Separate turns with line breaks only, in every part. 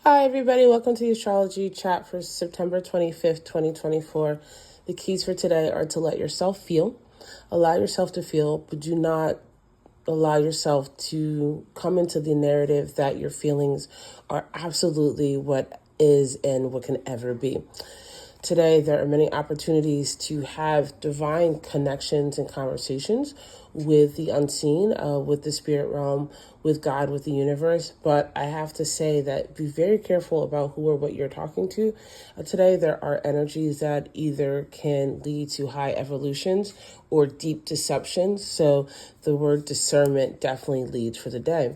Hi, everybody. Welcome to the Astrology chat for September 25th, 2024. The keys for today are to let yourself feel, allow yourself to feel, but do not allow yourself to come into the narrative that your feelings are absolutely what is and what can ever be. Today, there are many opportunities to have divine connections and conversations with the unseen, with the spirit realm, with God, with the universe. But I have to say that be very careful about who or what you're talking to. Today, there are energies that either can lead to high evolutions or deep deceptions. So the word discernment definitely leads for the day.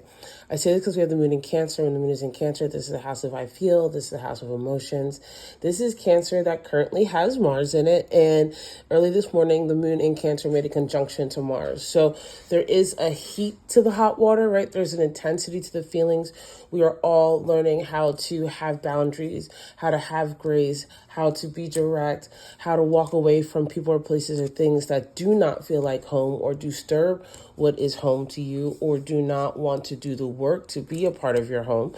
I say this because we have the moon in Cancer. When the moon is in Cancer, this is the house of I feel. This is the house of emotions. This is Cancer that currently has Mars in it. And early this morning, the moon in Cancer made a conjunction to Mars. So there is a heat to the hot water, right? There's an intensity to the feelings. We are all learning how to have boundaries, how to have grace, how to be direct, how to walk away from people or places or things that do not feel like home or disturb what is home to you or do not want to do the work to be a part of your home.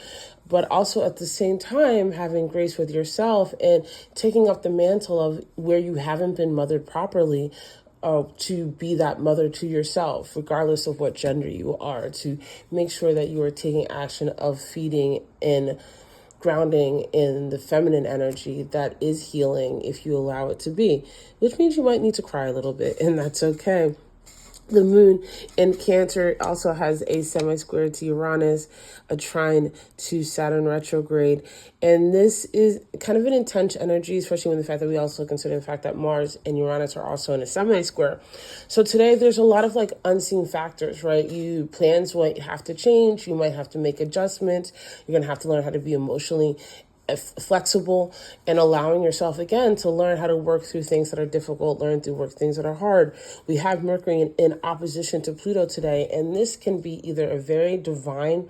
But also at the same time, having grace with yourself and taking up the mantle of where you haven't been mothered properly, to be that mother to yourself, regardless of what gender you are, to make sure that you are taking action of feeding and grounding in the feminine energy that is healing if you allow it to be, which means you might need to cry a little bit, and that's okay. The moon in Cancer also has a semi-square to Uranus, a trine to Saturn retrograde. And this is kind of an intense energy, especially when the fact that we also consider the fact that Mars and Uranus are also in a semi-square. So today there's a lot of unseen factors, right? Plans might have to change. You might have to make adjustments. You're going to have to learn how to be emotionally flexible and allowing yourself again to learn how to work through things that are difficult, learn to work things that are hard. We have Mercury in opposition to Pluto today, and this can be either a very divine,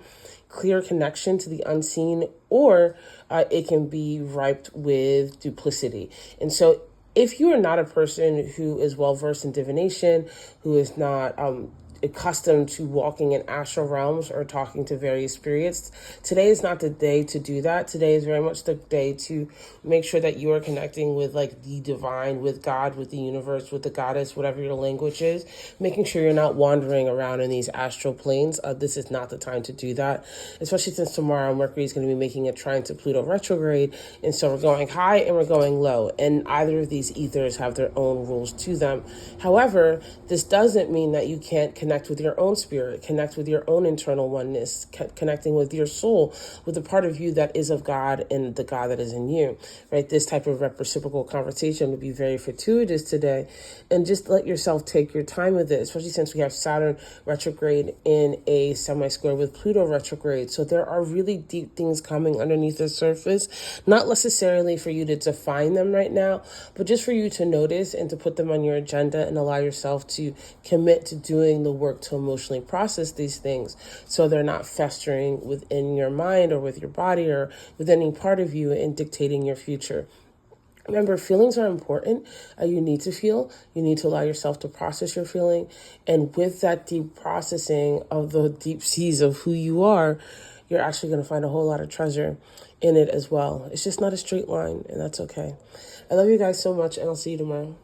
clear connection to the unseen, or it can be ripe with duplicity. And so if you are not a person who is well versed in divination, who is not accustomed to walking in astral realms or talking to various spirits, today is not the day to do that. Today is very much the day to make sure that you are connecting with the divine, with God, with the universe, with the goddess, whatever your language is, making sure you're not wandering around in these astral planes. This is not the time to do that, especially since tomorrow Mercury is going to be making a trine to Pluto retrograde. And so we're going high and we're going low, and either of these ethers have their own rules to them. However, this doesn't mean that you can't connect with your own spirit, connect with your own internal oneness, connecting with your soul, with the part of you that is of God and the God that is in you, right? This type of reciprocal conversation would be very fortuitous today. And just let yourself take your time with it, especially since we have Saturn retrograde in a semi-square with Pluto retrograde. So there are really deep things coming underneath the surface, not necessarily for you to define them right now, but just for you to notice and to put them on your agenda and allow yourself to commit to doing the work to emotionally process these things so they're not festering within your mind or with your body or with any part of you and dictating your future. Remember, feelings are important. You need to feel. You need to allow yourself to process your feeling. And with that deep processing of the deep seas of who you are, you're actually going to find a whole lot of treasure in it as well. It's just not a straight line, and that's okay. I love you guys so much, and I'll see you tomorrow.